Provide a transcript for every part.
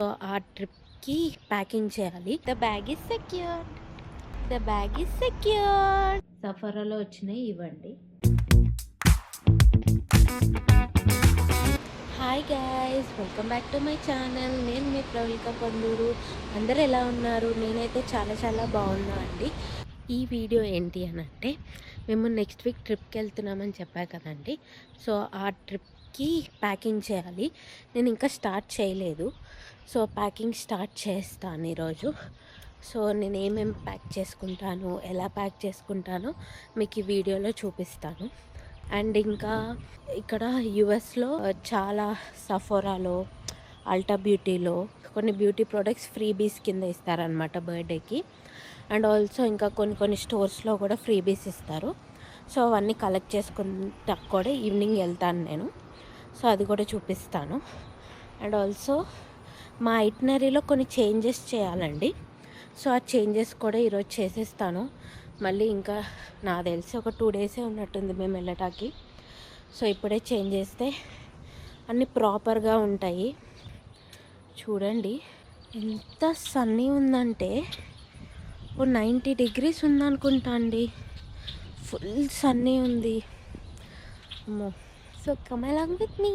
So ఆ ట్రిప్కి packing చేయాలి. The bag is secure. సఫారాలో వచ్చినాయి ఇవ్వండి. Hi guys, welcome back to my channel. నేను మీ ప్రవళిక పొందూరు. అందరు ఎలా ఉన్నారు? నేనైతే చాలా బాగున్నా అండి. ఈ వీడియో ఏంటి అని అంటే, మేము నెక్స్ట్ వీక్ ట్రిప్కి వెళ్తున్నామని చెప్పా కదండి. సో ఆ ట్రిప్కి ప్యాకింగ్ చేయాలి. నేను ఇంకా స్టార్ట్ చేయలేదు. సో ప్యాకింగ్ స్టార్ట్ చేస్తాను ఈరోజు. సో నేను ఏమేమి ప్యాక్ చేసుకుంటాను, ఎలా ప్యాక్ చేసుకుంటానో మీకు ఈ వీడియోలో చూపిస్తాను. అండ్ ఇంకా ఇక్కడ యుఎస్లో చాలా సఫోరాలో, అల్టా బ్యూటీలో కొన్ని బ్యూటీ ప్రోడక్ట్స్ ఫ్రీబీస్ కింద ఇస్తారనమాట బర్త్డేకి. అండ్ ఆల్సో ఇంకా కొన్ని స్టోర్స్లో కూడా ఫ్రీబీస్ ఇస్తారు. సో అవన్నీ కలెక్ట్ చేసుకుంటా కూడా ఈవినింగ్ వెళ్తాను నేను. సో అది కూడా చూపిస్తాను. అండ్ ఆల్సో మా ఐటినరీలో కొన్ని చేంజెస్ చేయాలండి. సో ఆ చేంజెస్ కూడా ఈరోజు చేసేస్తాను. మళ్ళీ ఇంకా నాకు తెలిసి ఒక 2 డేసే ఉన్నట్టుంది మేము వెళ్ళటానికి. సో ఇప్పుడే చేంజ్ చేస్తే అన్నీ ప్రాపర్గా ఉంటాయి. చూడండి ఎంత సన్నీ ఉందంటే, ఓ 90 degrees ఉందనుకుంటా అండి. ఫుల్ సన్నీ ఉంది. అమ్మో. So come along with me.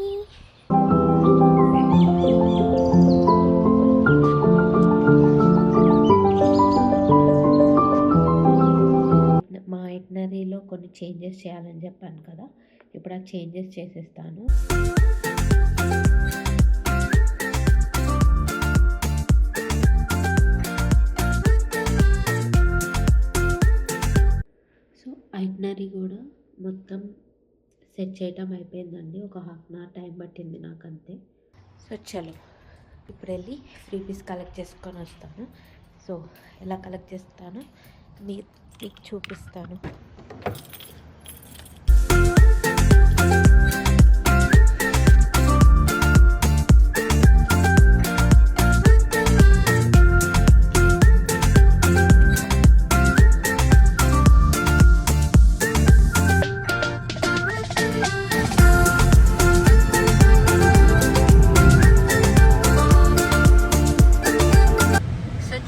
మా ఐటినరీలో కొన్ని చేంజెస్ చేయాలని చెప్పాను కదా, ఇప్పుడు ఆ చేంజెస్ చేసేస్తాను. సో ఐటినరీ కూడా మొత్తం సెట్ చేయటం అయిపోయిందండి. ఒక 1/2 hour టైం పట్టింది నాకంతే. సో చలో ఇప్పుడు వెళ్ళి ఫ్రీబీస్ కలెక్ట్ చేసుకొని వస్తాను. సో ఎలా కలెక్ట్ చేస్తానో మీకు చూపిస్తాను.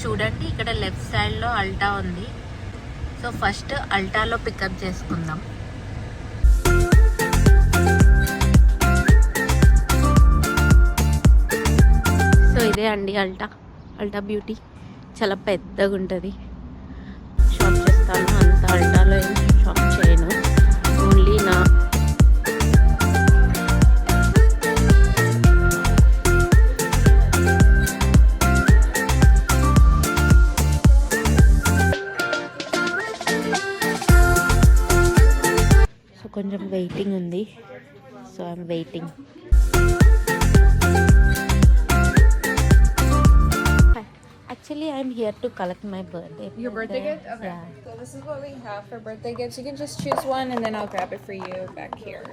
చూడండి, ఇక్కడ లెఫ్ట్ సైడ్లో అల్టా ఉంది. సో ఫస్ట్ అల్టాలో పికప్ చేసుకుందాం. సో ఇదే అండి అల్టా బ్యూటీ. చాలా పెద్దగా ఉంటుంది. షాప్ చేస్తాను అంత అల్టాలో షాప్ చేయను. ఓన్లీ నా కొంచెం వెయిటింగ్ ఉంది. So I'm waiting. Actually, I'm here to collect my birthday. Your birthday gift? Okay. Yeah. So this is what we have for birthday gifts. You can just choose one and then I'll grab it for you back here.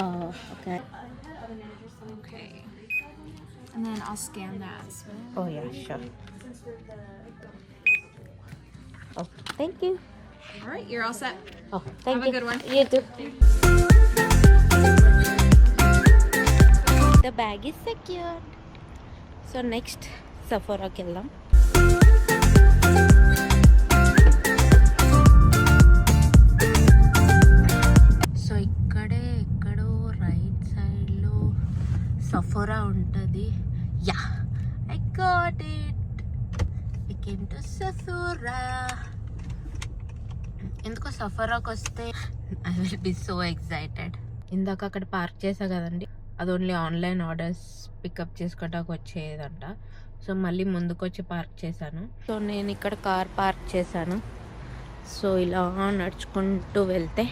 Oh, okay. Okay. And then I'll scan that as well. Oh, yeah, sure. Oh, thank you. All right, you're all set. Oh, thank you. Have a good one. You too. The bag is secure. So next, Sephora కి వెళ్దాం. So ఎక్కడో right సైడ్లో Sephora ఉంటుంది. Yeah, I got it. We came to Sephora. ఎందుకో సఫరాకి వస్తే I will be so excited. ఇందాక అక్కడ park చేసా కదండి, అది ఓన్లీ ఆన్లైన్ ఆర్డర్స్ పికప్ చేసుకోవడానికి వచ్చేదంట. సో మళ్ళీ ముందుకు వచ్చి పార్క్ చేశాను. సో నేను ఇక్కడ కార్ పార్క్ చేశాను. సో ఇలా నడుచుకుంటూ వెళ్తే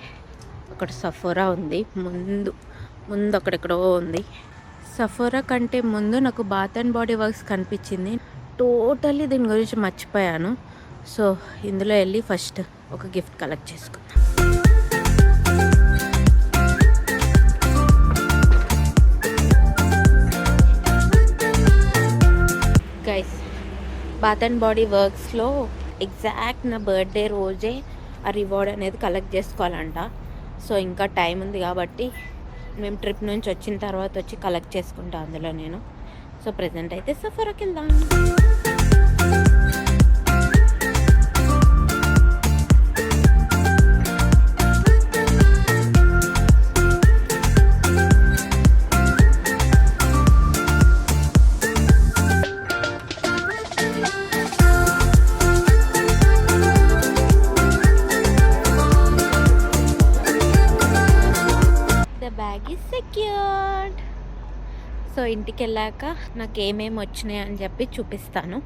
అక్కడ సఫోరా ఉంది. ముందు అక్కడెక్కడో ఉంది. సఫోరా కంటే ముందు నాకు బాత్ అండ్ బాడీ వర్క్స్ కనిపించింది. టోటల్లీ దీని గురించి మర్చిపోయాను. సో ఇందులో వెళ్ళి ఫస్ట్ ఒక గిఫ్ట్ కలెక్ట్ చేసుకుందాం. గైస్, బాత్ అండ్ బాడీ వర్క్స్లో ఎగ్జాక్ట్ నా బర్త్డే రోజే ఆ రివార్డ్ అనేది కలెక్ట్ చేసుకోవాలంట. సో ఇంకా టైం ఉంది కాబట్టి మేము ట్రిప్ నుంచి వచ్చిన తర్వాత వచ్చి కలెక్ట్ చేసుకుంటాం అందులో నేను. సో ప్రజెంట్ అయితే సఫారాకి వెళ్దాం. Bag is secured. సో ఇంటికి వెళ్ళాక నాకు ఏమేమి వచ్చినాయి అని చెప్పి చూపిస్తాను.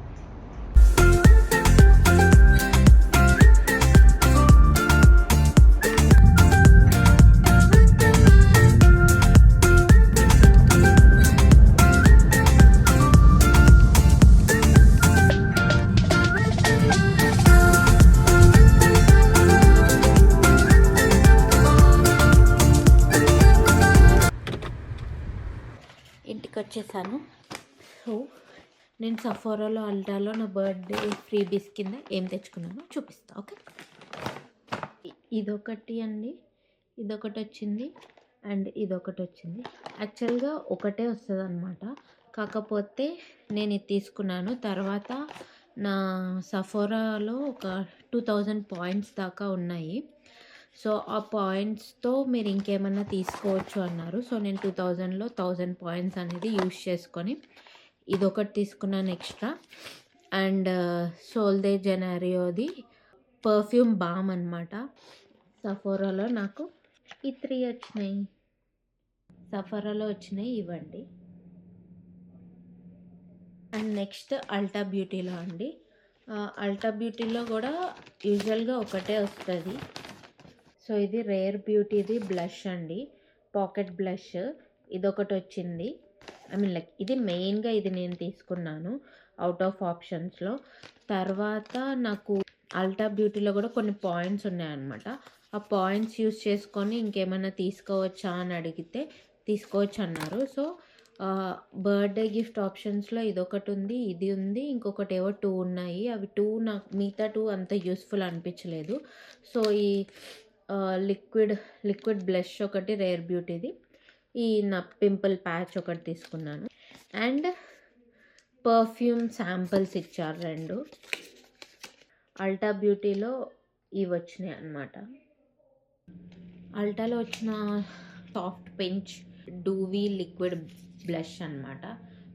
ఇంటికి వచ్చేసాను. సో నేను సఫారాలో అల్టాలో నా బర్త్డే ఫ్రీబీస్ కింద ఏం తెచ్చుకున్నానో చూపిస్తా. ఓకే, ఇదొకటి అండి, ఇదొకటి వచ్చింది అండ్ ఇదొకటి వచ్చింది. యాక్చువల్గా ఒకటే వస్తుంది అనమాట, కాకపోతే నేను ఇది తీసుకున్నాను. తర్వాత నా సఫారాలో ఒక 2000 పాయింట్స్ దాకా ఉన్నాయి. సో ఆ పాయింట్స్తో మీరు ఇంకేమన్నా తీసుకోవచ్చు అన్నారు. సో నేను 2000లో 1000 పాయింట్స్ అనేది యూజ్ చేసుకొని ఇదొకటి తీసుకున్నాను ఎక్స్ట్రా. అండ్ సోల్ దే జెనారియోది పర్ఫ్యూమ్ బామ్ అనమాట. సఫారాలో నాకు ఈ 3 వచ్చినాయి. సఫారాలో వచ్చినాయి ఇవ్వండి. అండ్ నెక్స్ట్ అల్టా బ్యూటీలో అండి. అల్టా బ్యూటీలో కూడా యూజువల్గా ఒకటే వస్తుంది. సో ఇది రేర్ బ్యూటీది బ్లష్ అండి, పాకెట్ బ్లష్. ఇదొకటి వచ్చింది. ఐ మీన్ లైక్ ఇది మెయిన్గా ఇది నేను తీసుకున్నాను అవుట్ ఆఫ్ ఆప్షన్స్లో. తర్వాత నాకు అల్టా బ్యూటీలో కూడా కొన్ని పాయింట్స్ ఉన్నాయన్నమాట. ఆ పాయింట్స్ యూస్ చేసుకొని ఇంకేమైనా తీసుకోవచ్చా అని అడిగితే తీసుకోవచ్చు అన్నారు. సో బర్త్డే గిఫ్ట్ ఆప్షన్స్లో ఇదొకటి ఉంది, ఇది ఉంది, ఇంకొకటి ఏవో 2 ఉన్నాయి. అవి 2 నాకు మిగతా 2 అంత యూస్ఫుల్ అనిపించలేదు. సో ఈ లిక్విడ్ బ్లష్ ఒకటి రేర్ బ్యూటీది, ఈ నా పింపుల్ ప్యాచ్ ఒకటి తీసుకున్నాను. అండ్ పర్ఫ్యూమ్ శాంపిల్స్ ఇచ్చారు 2. అల్టా బ్యూటీలో ఇవి వచ్చినాయి అన్నమాట. అల్టాలో వచ్చిన సాఫ్ట్ పించ్ డూవీ లిక్విడ్ బ్లష్ అన్నమాట.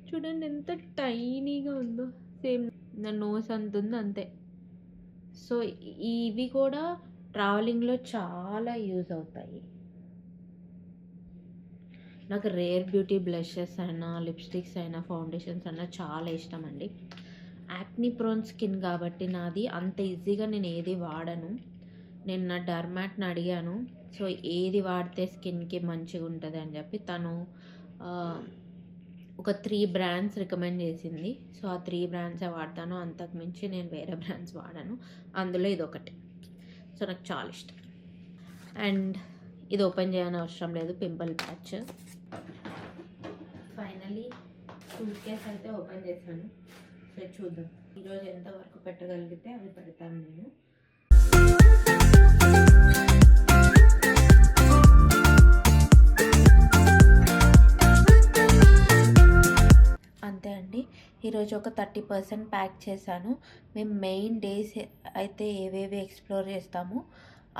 చూడండి ఎంత టైనీగా ఉందో, సేమ్ నా నోస్ అంత ఉంది అంతే. సో ఇవి కూడా ట్రావెలింగ్లో చాలా యూజ్ అవుతాయి. నాకు రేర్ బ్యూటీ బ్లషెస్ అయినా లిప్స్టిక్స్ అయినా ఫౌండేషన్స్ అయినా చాలా ఇష్టం అండి. యాక్ని ప్రోన్ స్కిన్ కాబట్టి నాది అంత ఈజీగా నేను ఏది వాడను. నేను నా డర్మాట్ని అడిగాను, సో ఏది వాడితే స్కిన్కి మంచిగా ఉంటుంది అని చెప్పి తను ఒక 3 బ్రాండ్స్ రికమెండ్ చేసింది. సో ఆ 3 బ్రాండ్సే వాడతాను, అంతకు మించి నేను వేరే బ్రాండ్స్ వాడను. అందులో ఇదొకటి. సో నాకు చాలా ఇష్టం. అండ్ ఇది ఓపెన్ చేయని అవసరం లేదు, pimple patch. Finally suit case అయితే ఓపెన్ చేశాను. సో చూద్దాం ఈరోజు ఎంతవరకు పెట్టగలిగితే అవి పెడతాను నేను. అంతే అండి, ఈరోజు ఒక 30% ప్యాక్ చేశాను. మేము మెయిన్ డేస్ అయితే ఏవేవి ఎక్స్ప్లోర్ చేస్తామో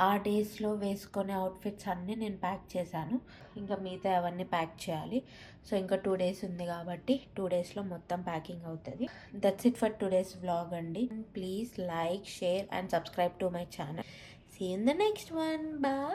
ఆ డేస్లో వేసుకునే అవుట్ఫిట్స్ అన్నీ నేను ప్యాక్ చేశాను. ఇంకా మిగతా అవన్నీ ప్యాక్ చేయాలి. సో ఇంకా 2 డేస్ ఉంది కాబట్టి 2 డేస్లో మొత్తం ప్యాకింగ్ అవుతుంది. That's it for today's vlog అండి. Please like, share and subscribe to my channel. See you in the next one. Bye.